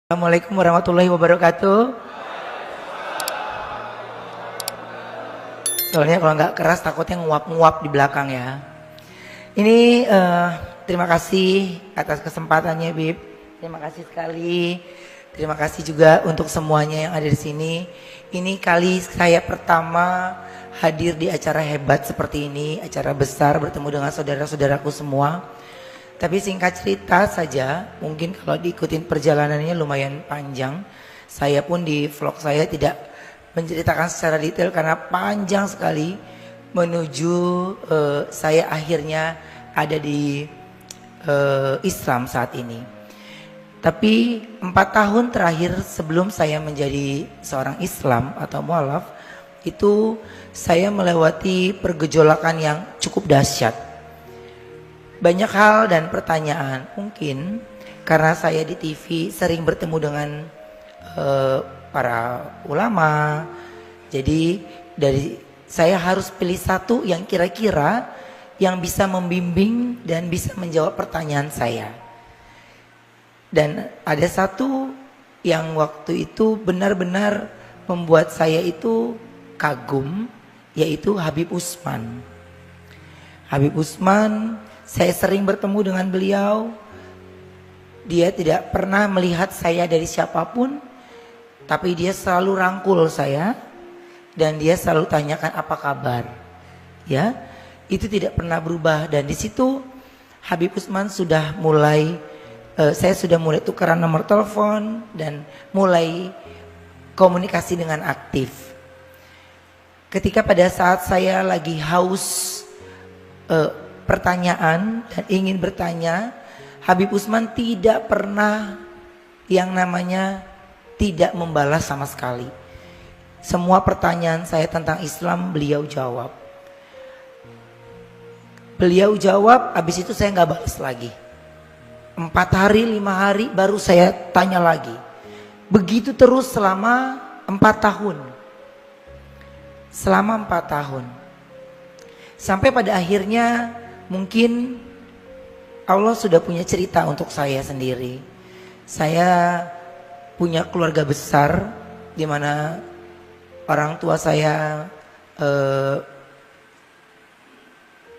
Assalamualaikum warahmatullahi wabarakatuh. Soalnya kalau nggak keras takutnya nguap-nguap di belakang ya. Ini terima kasih atas kesempatannya Bib. Terima kasih sekali. Terima kasih juga untuk semuanya yang ada di sini. Ini kali saya pertama hadir di acara hebat seperti ini, acara besar bertemu dengan saudara-saudaraku semua. Tapi singkat cerita saja, mungkin kalau diikutin perjalanannya lumayan panjang. Saya pun di vlog saya tidak menceritakan secara detail karena panjang sekali menuju saya akhirnya ada di Islam saat ini. Tapi 4 tahun terakhir sebelum saya menjadi seorang Islam atau mualaf, itu saya melewati pergejolakan yang cukup dahsyat. Banyak hal dan pertanyaan, mungkin karena saya di TV sering bertemu dengan para ulama. Jadi saya harus pilih satu yang kira-kira yang bisa membimbing dan bisa menjawab pertanyaan saya. Dan ada satu yang waktu itu benar-benar membuat saya itu kagum, yaitu Habib Utsman. Habib Utsman, saya sering bertemu dengan beliau. Dia tidak pernah melihat saya dari siapapun, tapi dia selalu rangkul saya dan dia selalu tanyakan apa kabar. Ya, itu tidak pernah berubah. Dan di situ Habib Utsman sudah mulai, saya sudah mulai tukeran nomor telepon dan mulai komunikasi dengan aktif. Ketika pada saat saya lagi haus pertanyaan dan ingin bertanya, Habib Utsman tidak pernah yang namanya tidak membalas sama sekali. Semua pertanyaan saya tentang Islam beliau jawab. Beliau jawab, habis itu saya nggak balas lagi. 4 hari, 5 hari baru saya tanya lagi. Begitu terus selama 4 tahun. Selama 4 tahun. Sampai pada akhirnya mungkin Allah sudah punya cerita untuk saya sendiri. Saya punya keluarga besar di mana orang tua saya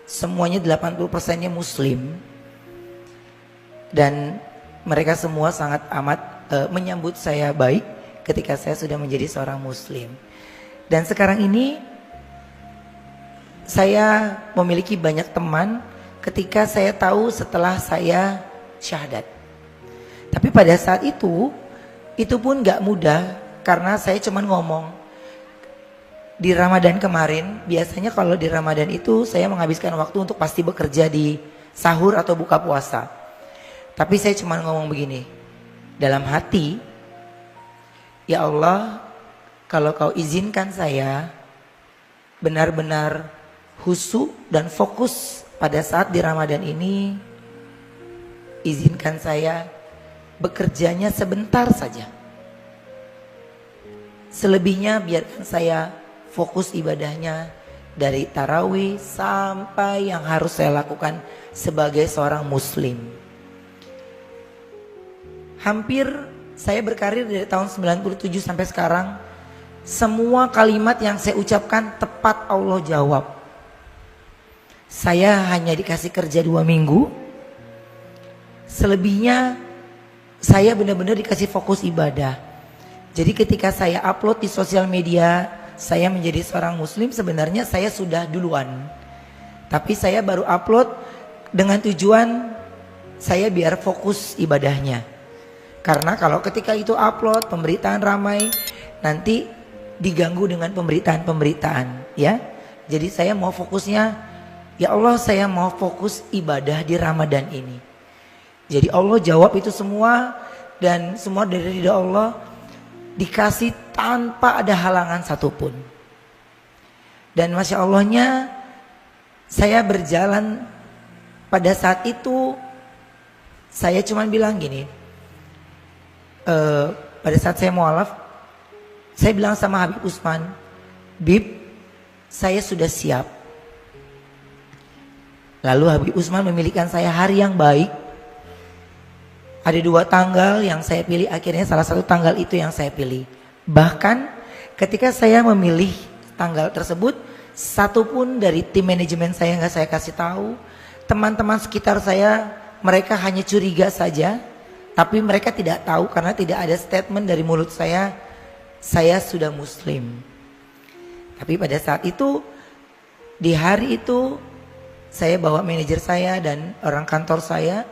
semuanya 80%-nya Muslim. Dan mereka semua sangat amat menyambut saya baik ketika saya sudah menjadi seorang Muslim. Dan sekarang ini saya memiliki banyak teman ketika saya tahu setelah saya syahadat. Tapi pada saat itu pun gak mudah karena saya cuma ngomong. Di Ramadan kemarin, biasanya kalau di Ramadan itu saya menghabiskan waktu untuk pasti bekerja di sahur atau buka puasa. Tapi saya cuma ngomong begini, dalam hati, ya Allah, kalau kau izinkan saya benar-benar khusyuk dan fokus pada saat di Ramadan ini, izinkan saya bekerjanya sebentar saja. Selebihnya biarkan saya fokus ibadahnya dari tarawih sampai yang harus saya lakukan sebagai seorang Muslim. Hampir saya berkarir dari tahun 97 sampai sekarang, semua kalimat yang saya ucapkan tepat Allah jawab. Saya hanya dikasih kerja 2 minggu. Selebihnya saya benar-benar dikasih fokus ibadah. Jadi ketika saya upload di sosial media, saya menjadi seorang Muslim, sebenarnya saya sudah duluan. Tapi saya baru upload dengan tujuan saya biar fokus ibadahnya. Karena kalau ketika itu upload pemberitaan ramai, nanti diganggu dengan pemberitaan-pemberitaan, ya. Jadi saya mau fokusnya, ya Allah, saya mau fokus ibadah di Ramadan ini. Jadi Allah jawab itu semua dan semua dari ridha Allah dikasih tanpa ada halangan satupun. Dan Masya Allahnya saya berjalan pada saat itu saya cuma bilang gini, pada saat saya mualaf, saya bilang sama Habib Utsman, Bib, saya sudah siap. Lalu Habib Utsman memilihkan saya hari yang baik. Ada 2 tanggal yang saya pilih, akhirnya salah satu tanggal itu yang saya pilih. Bahkan ketika saya memilih tanggal tersebut, satu pun dari tim manajemen saya nggak saya kasih tahu. Teman-teman sekitar saya, mereka hanya curiga saja, tapi mereka tidak tahu karena tidak ada statement dari mulut saya sudah muslim. Tapi pada saat itu, di hari itu, saya bawa manajer saya dan orang kantor saya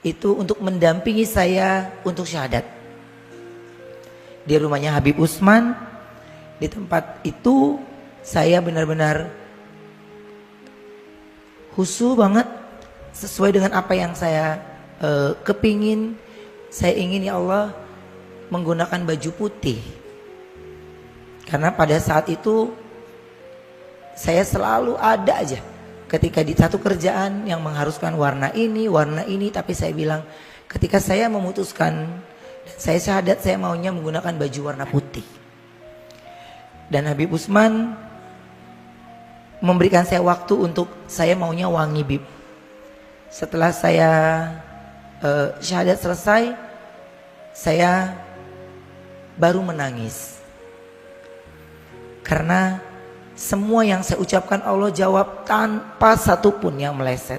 itu untuk mendampingi saya untuk syahadat. Di rumahnya Habib Usman, di tempat itu saya benar-benar khusyuk banget sesuai dengan apa yang saya kepingin. Saya ingin ya Allah menggunakan baju putih. Karena pada saat itu saya selalu ada aja ketika di satu kerjaan yang mengharuskan warna ini, tapi saya bilang ketika saya memutuskan, saya syahadat saya maunya menggunakan baju warna putih. Dan Habib Usman memberikan saya waktu untuk saya maunya wangi bib. Setelah saya syahadat selesai, saya baru menangis. Karena semua yang saya ucapkan Allah jawab tanpa satupun yang meleset.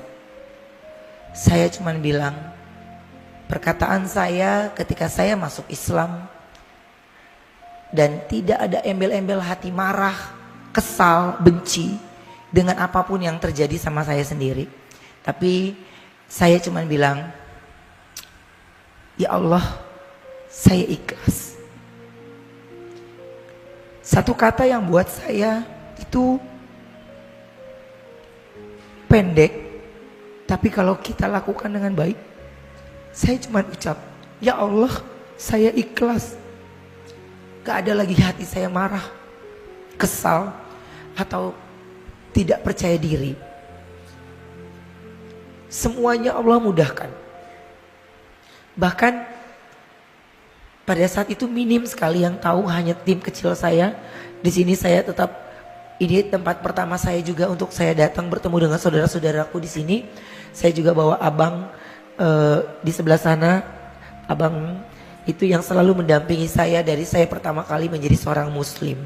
Saya cuma bilang, perkataan saya ketika saya masuk Islam dan tidak ada embel-embel hati marah, kesal, benci dengan apapun yang terjadi sama saya sendiri. Tapi saya cuma bilang, ya Allah, saya ikhlas. Satu kata yang buat saya itu pendek, tapi kalau kita lakukan dengan baik, saya cuma ucap, ya Allah, saya ikhlas. Gak ada lagi hati saya marah, kesal, atau tidak percaya diri. Semuanya Allah mudahkan. Bahkan pada saat itu minim sekali yang tahu, hanya tim kecil saya. Di sini saya tetap, ini tempat pertama saya juga untuk saya datang bertemu dengan saudara-saudaraku di sini. Saya juga bawa abang di sebelah sana. Abang itu yang selalu mendampingi saya dari saya pertama kali menjadi seorang muslim.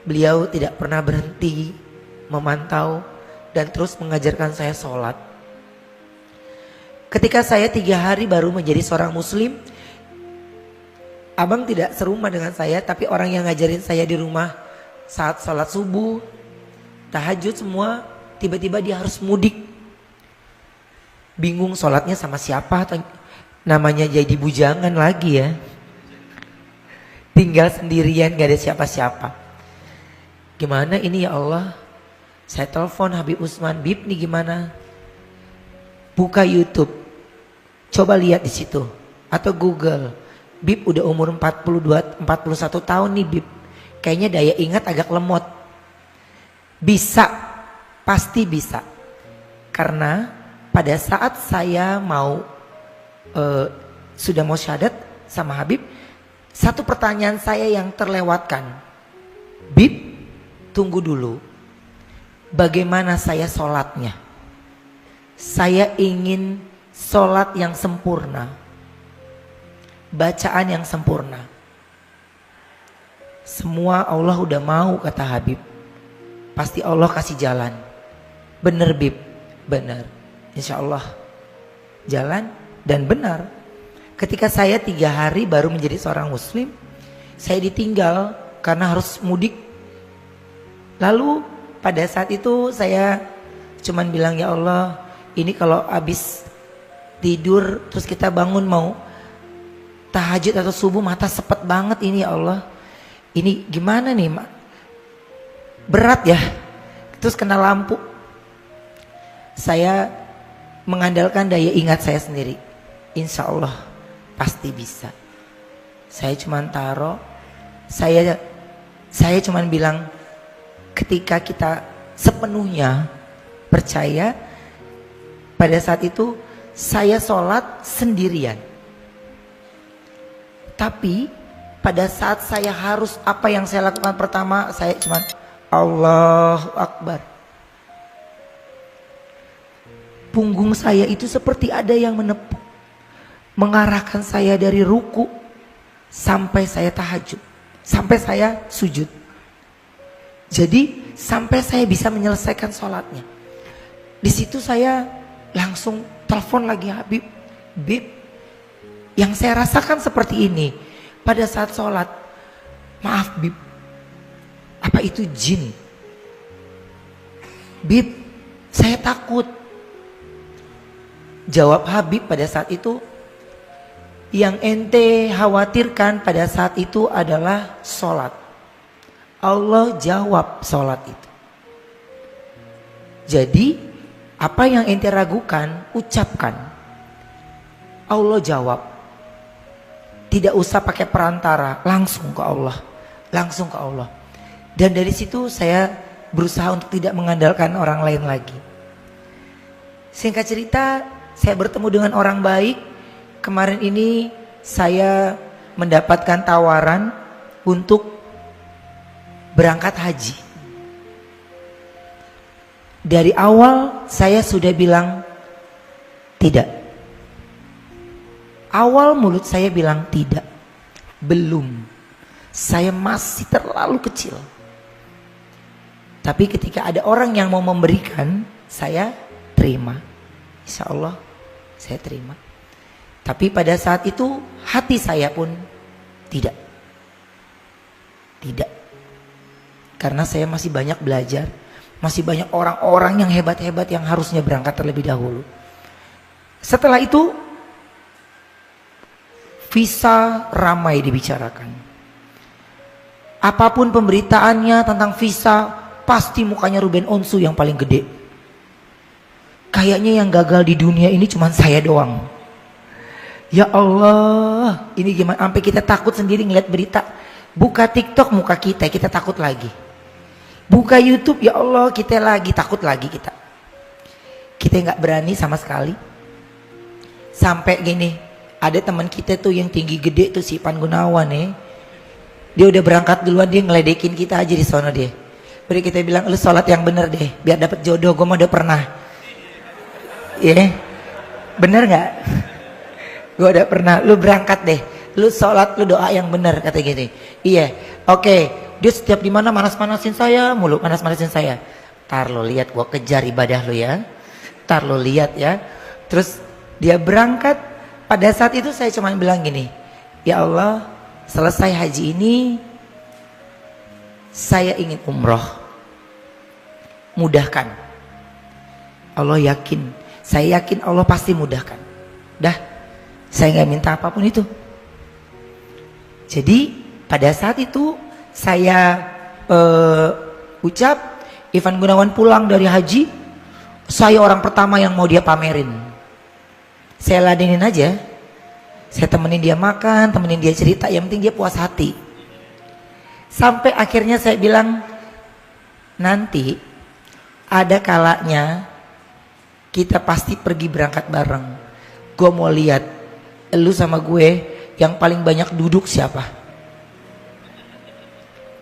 Beliau tidak pernah berhenti memantau dan terus mengajarkan saya sholat. Ketika saya 3 hari baru menjadi seorang muslim, abang tidak serumah dengan saya, tapi orang yang ngajarin saya di rumah saat sholat subuh, tahajud semua, tiba-tiba dia harus mudik. Bingung sholatnya sama siapa, atau namanya jadi bujangan lagi ya. Tinggal sendirian, gak ada siapa-siapa. Gimana ini ya Allah? Saya telepon Habib Usman, Bib nih gimana? Buka YouTube, coba lihat di situ, atau Google. Bib udah umur 41 tahun nih Bib. Kayaknya daya ingat agak lemot. Bisa, pasti bisa. Karena pada saat saya mau sudah mau syahadat sama Habib, satu pertanyaan saya yang terlewatkan. Bib, tunggu dulu. Bagaimana saya sholatnya? Saya ingin sholat yang sempurna. Bacaan yang sempurna. Semua Allah udah mau, kata Habib. Pasti Allah kasih jalan. Bener Bib, bener. Insya Allah jalan dan benar. Ketika saya 3 hari baru menjadi seorang muslim, saya ditinggal karena harus mudik. Lalu pada saat itu saya cuman bilang, ya Allah, ini kalau habis tidur terus kita bangun mau tahajud atau subuh, mata sepet banget ini ya Allah. Ini gimana nih Mak? Berat ya. Terus kena lampu. Saya mengandalkan daya ingat saya sendiri. Insya Allah pasti bisa. Saya cuman taruh. Saya cuman bilang, ketika kita sepenuhnya percaya, pada saat itu saya sholat sendirian. Tapi pada saat saya harus, apa yang saya lakukan pertama, saya cuma Allahu Akbar. Punggung saya itu seperti ada yang menepuk. mengarahkan saya dari ruku sampai saya tahajud, sampai saya sujud. Jadi sampai saya bisa menyelesaikan sholatnya. Di situ saya langsung telepon lagi Habib. Bib, yang saya rasakan seperti ini pada saat sholat. Maaf Bib, apa itu jin? Bib, saya takut. Jawab Habib pada saat itu, yang ente khawatirkan pada saat itu adalah sholat. Allah jawab sholat itu. Jadi apa yang ente ragukan, ucapkan. Allah jawab. Tidak usah pakai perantara, langsung ke Allah. Langsung ke Allah. Dan dari situ saya berusaha untuk tidak mengandalkan orang lain lagi. Singkat cerita, saya bertemu dengan orang baik. Kemarin ini saya mendapatkan tawaran untuk berangkat haji. Dari awal saya sudah bilang tidak. Awal mulut saya bilang tidak. Belum. Saya masih terlalu kecil. Tapi ketika ada orang yang mau memberikan, saya terima. Insya Allah saya terima. Tapi pada saat itu hati saya pun tidak. Tidak. Karena saya masih banyak belajar. Masih banyak orang-orang yang hebat-hebat yang harusnya berangkat terlebih dahulu. Setelah itu visa ramai dibicarakan. Apapun pemberitaannya tentang visa, pasti mukanya Ruben Onsu yang paling gede. Kayaknya yang gagal di dunia ini cuma saya doang. Ya Allah, ini gimana? Sampai kita takut sendiri ngeliat berita. Buka TikTok muka kita takut lagi. Buka YouTube, ya Allah, kita lagi takut lagi kita. Kita nggak berani sama sekali. Sampai gini, ada teman kita tuh yang tinggi gede tuh si Ipan Gunawan ya. Dia udah berangkat duluan, dia ngeledekin kita aja di sono dia. Udah kita bilang, lu sholat yang bener deh, biar dapet jodoh. Gue mah udah pernah. Iya, bener nggak? Gue udah pernah. Lu berangkat deh, lu sholat, lu doa yang bener, kata gini. Iya, oke. Dia setiap di mana manas-manasin saya, mulu manas-manasin saya. Tar lo lihat, gue kejar ibadah lo ya. Tar lo lihat ya. Terus dia berangkat. Pada saat itu saya cuma bilang gini, ya Allah, selesai haji ini saya ingin umroh. Mudahkan. Allah yakin. Saya yakin Allah pasti mudahkan. Dah, saya nggak minta apapun itu. Jadi pada saat itu saya ucap, Ivan Gunawan pulang dari haji, saya orang pertama yang mau dia pamerin. Saya ladenin aja. Saya temenin dia makan, temenin dia cerita, yang penting dia puas hati. Sampai akhirnya saya bilang, nanti ada kalanya kita pasti pergi berangkat bareng. Gue mau lihat lu sama gue yang paling banyak duduk siapa.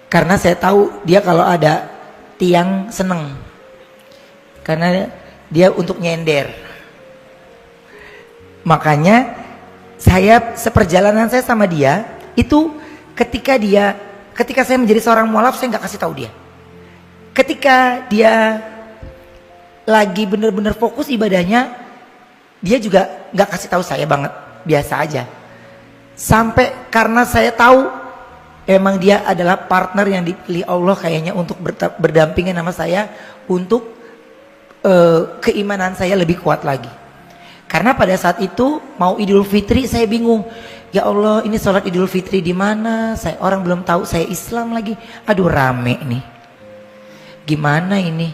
Karena saya tahu dia kalau ada tiang seneng. Karena dia untuk nyender. Makanya seperjalanan saya sama dia itu ketika saya menjadi seorang mualaf, saya nggak kasih tahu dia. Ketika dia lagi benar-benar fokus ibadahnya, dia juga nggak kasih tahu saya banget, biasa aja. Sampai karena saya tahu emang dia adalah partner yang dipilih Allah kayaknya untuk berdampingan sama saya untuk keimanan saya lebih kuat lagi. Karena pada saat itu mau Idul Fitri saya bingung. Ya Allah, ini sholat Idul Fitri di mana? Saya orang belum tahu saya Islam lagi. Aduh rame nih. Gimana ini?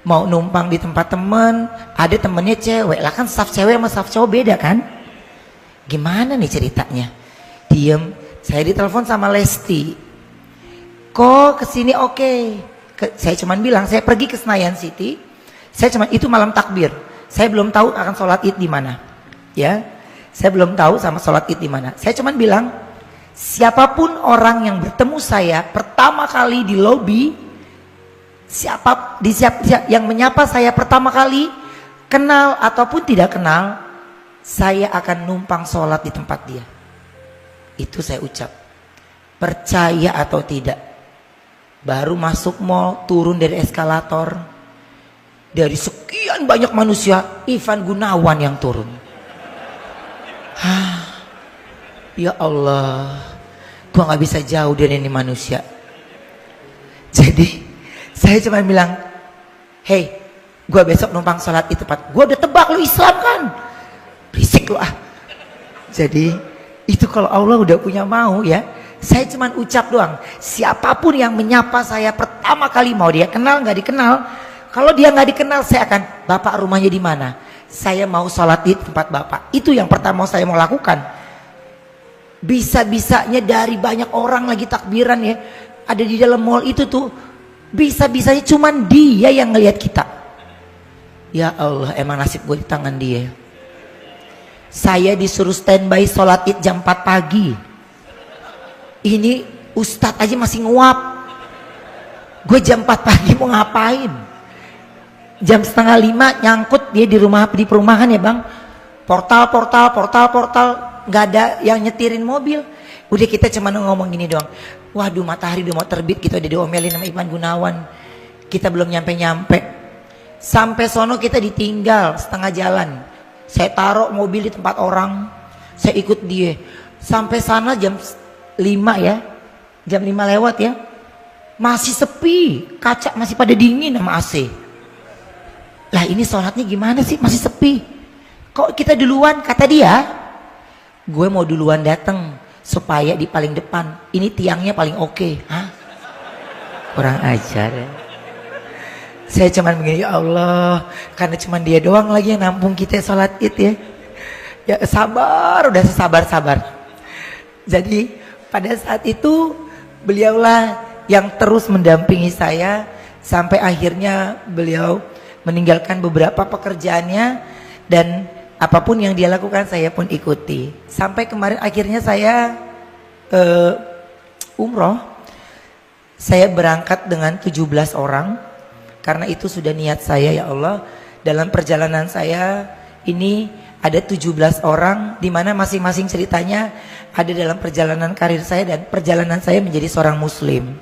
Mau numpang di tempat teman, ada temennya cewek. Lah kan saf cewek sama saf cowok beda kan? Gimana nih ceritanya? Diem. Saya ditelepon sama Lesti. Kok kesini oke? Saya cuman bilang saya pergi ke Senayan City. Saya cuman itu malam takbir. Saya belum tahu akan sholat id di mana, ya. Saya belum tahu sama sholat id di mana. Saya cuman bilang, siapapun orang yang bertemu saya pertama kali di lobi, yang menyapa saya pertama kali, kenal ataupun tidak kenal, saya akan numpang sholat di tempat dia. Itu saya ucap. Percaya atau tidak, baru masuk mall, turun dari eskalator, dari sekian banyak manusia, Ivan Gunawan yang turun. Ya Allah, gua gak bisa jauh dari ini manusia. Jadi saya cuma bilang, hey, gua besok numpang sholat di tempat. Gua udah tebak lu Islam kan, berisik lu ah. Jadi itu kalau Allah udah punya mau ya, saya cuma ucap doang. Siapapun yang menyapa saya pertama kali, mau dia kenal nggak dikenal, kalau dia nggak dikenal, saya akan, bapak rumahnya di mana? Saya mau sholat di tempat bapak. Itu yang pertama saya mau lakukan. Bisa-bisanya dari banyak orang lagi takbiran ya, ada di dalam mall itu tuh, bisa-bisanya cuman dia yang ngelihat kita. Ya Allah, emang nasib gue di tangan dia. Saya disuruh standby sholat id jam 4 pagi. Ini ustadz aja masih nguap. Gue jam 4 pagi mau ngapain? Jam 4:30 nyangkut dia di rumah, di perumahan ya bang. Portal, nggak ada yang nyetirin mobil. Udah kita cuma ngomong gini doang. Waduh, matahari udah mau terbit, kita udah diomelin sama Ivan Gunawan. Kita belum nyampe-nyampe. Sampai sono kita ditinggal setengah jalan. Saya taruh mobil di tempat orang, saya ikut dia. Sampai sana jam 5 ya, jam 5 lewat ya, masih sepi, kaca masih pada dingin sama AC. Lah ini sholatnya gimana sih, masih sepi. Kok kita duluan, kata dia. Gue mau duluan datang supaya di paling depan. Ini tiangnya paling oke. Hah? Kurang ajar ya. Saya cuman begini, ya Allah, karena cuman dia doang lagi yang nampung kita sholat id ya. Ya sabar, udah sabar. Jadi pada saat itu beliaulah yang terus mendampingi saya sampai akhirnya beliau meninggalkan beberapa pekerjaannya, dan apapun yang dia lakukan saya pun ikuti. Sampai kemarin akhirnya saya umroh. Saya berangkat dengan 17 orang. Karena itu sudah niat saya, ya Allah, dalam perjalanan saya ini ada 17 orang, di mana masing-masing ceritanya ada dalam perjalanan karir saya dan perjalanan saya menjadi seorang muslim.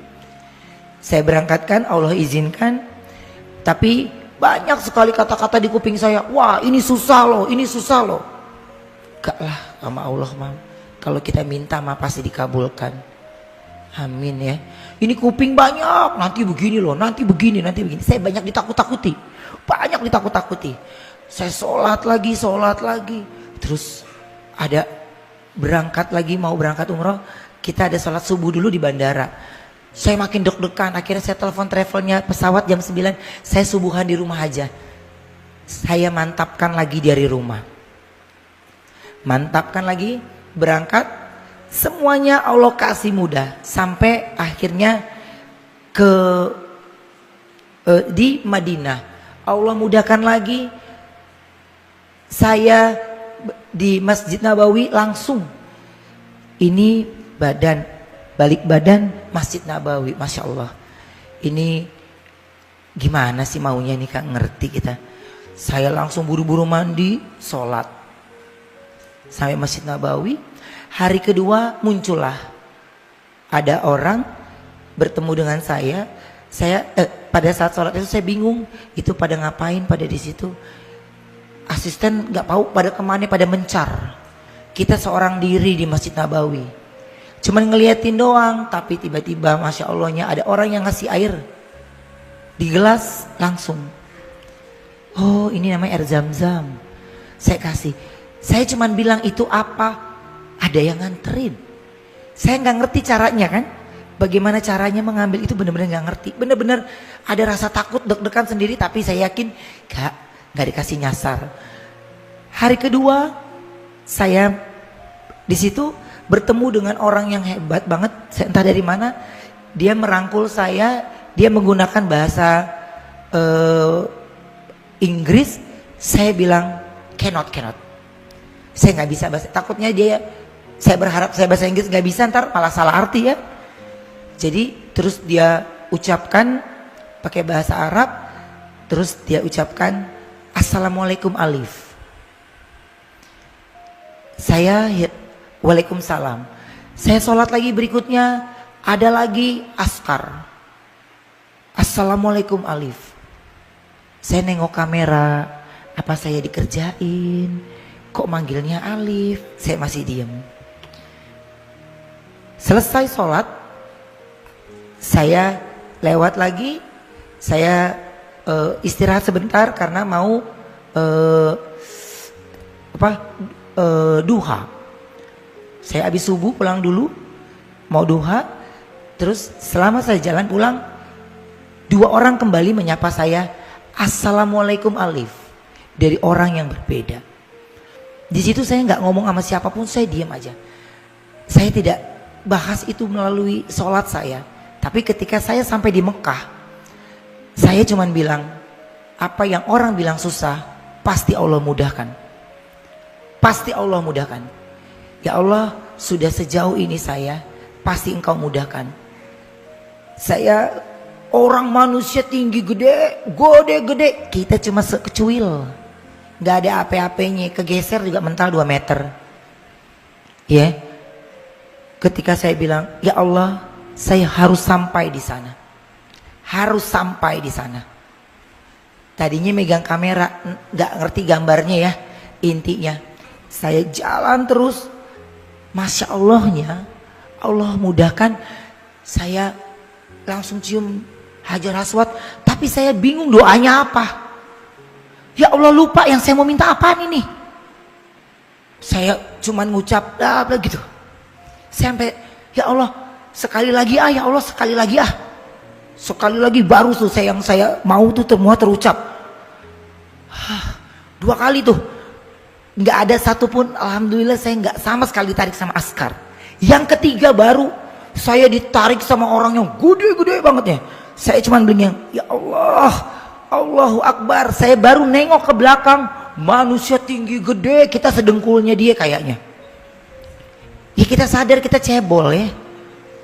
Saya berangkatkan, Allah izinkan, tapi banyak sekali kata-kata di kuping saya, wah ini susah loh, ini susah loh. Gak lah, sama Allah mah, kalau kita minta mah pasti dikabulkan. Amin ya. Ini kuping banyak, nanti begini loh, nanti begini. Saya banyak ditakut-takuti, Saya sholat lagi. Terus ada berangkat lagi, mau berangkat umroh. Kita ada sholat subuh dulu di bandara. Saya makin deg-degan, akhirnya saya telepon travelnya pesawat jam 9. Saya subuhan di rumah aja. Saya mantapkan lagi dari rumah. Mantapkan lagi, berangkat. Semuanya Allah kasih mudah sampai akhirnya di Madinah. Allah mudahkan lagi, saya di Masjid Nabawi langsung. Ini balik badan Masjid Nabawi, Masya Allah. Ini gimana sih maunya nih Kak, ngerti kita. Saya langsung buru-buru mandi, sholat sampai Masjid Nabawi. Hari kedua muncullah ada orang bertemu dengan saya. Pada saat sholat itu saya bingung, itu pada ngapain pada di situ. Asisten nggak tahu pada kemana, pada mencar. Kita seorang diri di Masjid Nabawi, cuman ngeliatin doang. Tapi tiba-tiba Masya Allahnya ada orang yang ngasih air di gelas langsung. Oh ini namanya air zam-zam. Saya kasih. Saya cuman bilang itu apa? Ada yang nganterin. Saya nggak ngerti caranya kan. Bagaimana caranya mengambil itu benar-benar nggak ngerti. Benar-benar ada rasa takut, deg-degan sendiri. Tapi saya yakin nggak dikasih nyasar. Hari kedua saya di situ bertemu dengan orang yang hebat banget. Saya entah dari mana. Dia merangkul saya. Dia menggunakan bahasa Inggris. Saya bilang cannot. Saya nggak bisa bahasa. Takutnya saya berharap saya bahasa Inggris nggak bisa, ntar malah salah arti ya. Jadi terus dia ucapkan pakai bahasa Arab, terus dia ucapkan Assalamualaikum Alif. Saya waalaikumsalam. Saya sholat lagi berikutnya, ada lagi askar. Assalamualaikum Alif. Saya nengok kamera, apa saya dikerjain? Kok manggilnya Alif? Saya masih diem. Selesai sholat, saya lewat lagi, saya istirahat sebentar karena mau duha. Saya habis subuh pulang dulu, mau duha. Terus selama saya jalan pulang, 2 orang kembali menyapa saya, Assalamualaikum Alif, dari orang yang berbeda. Di situ saya nggak ngomong sama siapapun, saya diam aja. Saya tidak bahas itu melalui sholat saya. Tapi ketika saya sampai di Mekah, saya cuman bilang, apa yang orang bilang susah, pasti Allah mudahkan. Pasti Allah mudahkan. Ya Allah, sudah sejauh ini saya, pasti Engkau mudahkan. Saya orang manusia tinggi gede, kita cuma sekecuil. Gak ada apa-apanya, kegeser juga mental 2 meter. Ya. Ketika saya bilang, ya Allah, saya harus sampai di sana. Harus sampai di sana. Tadinya megang kamera, gak ngerti gambarnya ya, intinya. Saya jalan terus, Masya Allahnya, Allah mudahkan. Saya langsung cium Hajar Aswad, tapi saya bingung doanya apa. Ya Allah, lupa yang saya mau minta apaan ini. Saya cuman ngucap gitu. Sampai ya Allah sekali lagi ya Allah sekali lagi sekali lagi baru tuh yang saya mau tuh semua terucap. 2 kali tuh nggak ada satupun, alhamdulillah saya nggak sama sekali ditarik sama askar. Yang ketiga baru saya ditarik sama orang yang gede-gede banget ya. Saya cuman bilang ya Allah, Allahu Akbar. Saya baru nengok ke belakang, manusia tinggi gede, kita sedengkulnya dia kayaknya. Ya kita sadar kita cebol ya,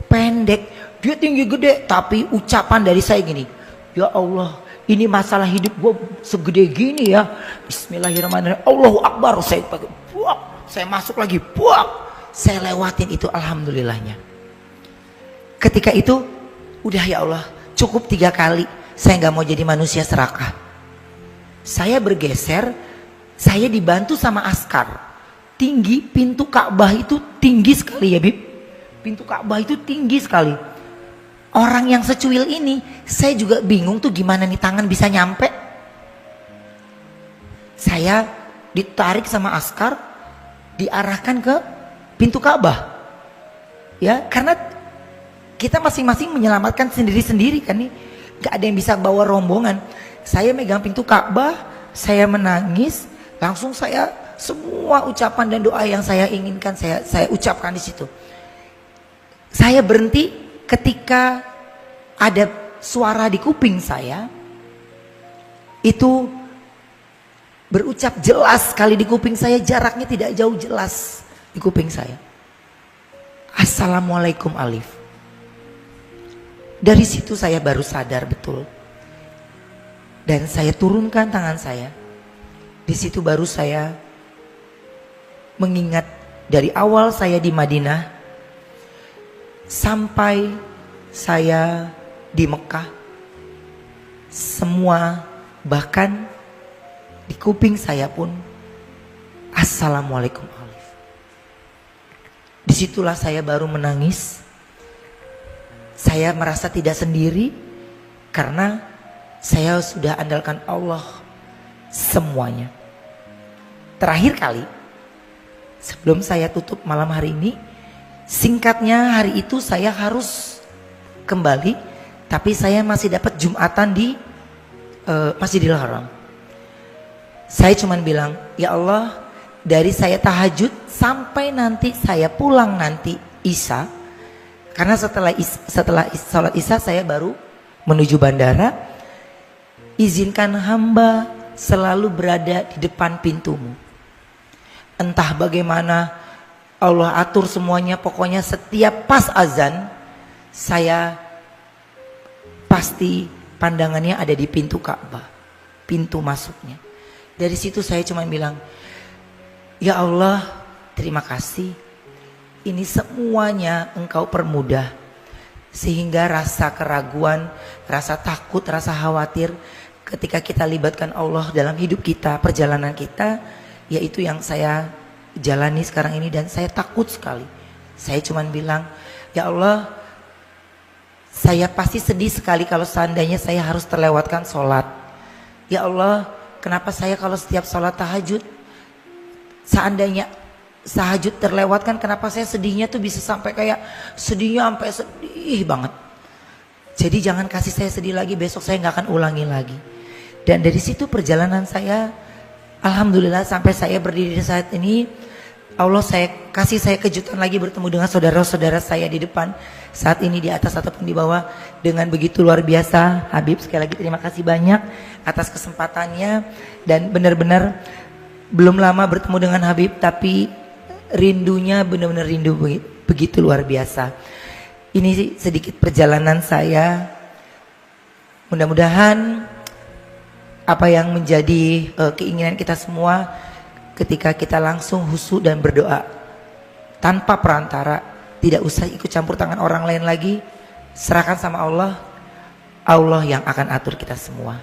pendek, dia tinggi gede, tapi ucapan dari saya gini, ya Allah, ini masalah hidup gue segede gini ya. Bismillahirrahmanirrahim, Allahu Akbar. Saya pakai buak, saya masuk lagi buak, saya lewatin itu alhamdulillahnya. Ketika itu udah ya Allah, cukup 3 kali. Saya nggak mau jadi manusia serakah. Saya bergeser, saya dibantu sama askar. Tinggi, pintu Ka'bah itu tinggi sekali ya Bib. Pintu Ka'bah itu tinggi sekali. Orang yang secuil ini, saya juga bingung tuh gimana nih tangan bisa nyampe. Saya ditarik sama askar, diarahkan ke pintu Ka'bah. Ya, karena kita masing-masing menyelamatkan sendiri-sendiri kan nih. Gak ada yang bisa bawa rombongan. Saya megang pintu Ka'bah, saya menangis, langsung saya semua ucapan dan doa yang saya inginkan saya ucapkan di situ. Saya berhenti ketika ada suara di kuping saya itu berucap jelas sekali di kuping saya, jaraknya tidak jauh, jelas di kuping saya. Assalamualaikum Alif. Dari situ saya baru sadar betul. Dan saya turunkan tangan saya. Di situ baru saya mengingat dari awal saya di Madinah sampai saya di Mekah. Semua, bahkan di kuping saya pun Assalamualaikum Alif. Disitulah saya baru menangis. Saya merasa tidak sendiri karena saya sudah andalkan Allah semuanya. Terakhir kali sebelum saya tutup malam hari ini, singkatnya hari itu saya harus kembali, tapi saya masih dapat Jumatan di Masjidil Haram. Saya cuman bilang, ya Allah, dari saya tahajud sampai nanti saya pulang nanti Isya. Karena setelah sholat Isya saya baru menuju bandara. Izinkan hamba selalu berada di depan pintumu. Entah bagaimana Allah atur semuanya, pokoknya setiap pas azan saya pasti pandangannya ada di pintu Ka'bah, pintu masuknya. Dari situ saya cuma bilang, ya Allah, terima kasih. Ini semuanya Engkau permudah. Sehingga rasa keraguan, rasa takut, rasa khawatir ketika kita libatkan Allah dalam hidup kita, perjalanan kita, yaitu yang saya jalani sekarang ini, dan saya takut sekali. Saya cuman bilang, ya Allah, saya pasti sedih sekali kalau seandainya saya harus terlewatkan sholat. Ya Allah, kenapa saya kalau setiap sholat tahajud, seandainya tahajud terlewatkan, kenapa saya sedihnya tuh bisa sampai kayak sedihnya sampai sedih banget. Jadi jangan kasih saya sedih lagi, besok saya nggak akan ulangi lagi. Dan dari situ perjalanan saya, alhamdulillah sampai saya berdiri saat ini, Allah kasih saya kejutan lagi bertemu dengan saudara-saudara saya di depan saat ini, di atas ataupun di bawah, dengan begitu luar biasa. Habib, sekali lagi terima kasih banyak atas kesempatannya, dan benar-benar belum lama bertemu dengan Habib, tapi rindunya benar-benar rindu begitu luar biasa. Ini sedikit perjalanan saya. Mudah-mudahan apa yang menjadi keinginan kita semua ketika kita langsung husu dan berdoa tanpa perantara, tidak usah ikut campur tangan orang lain lagi, serahkan sama Allah, Allah yang akan atur kita semua.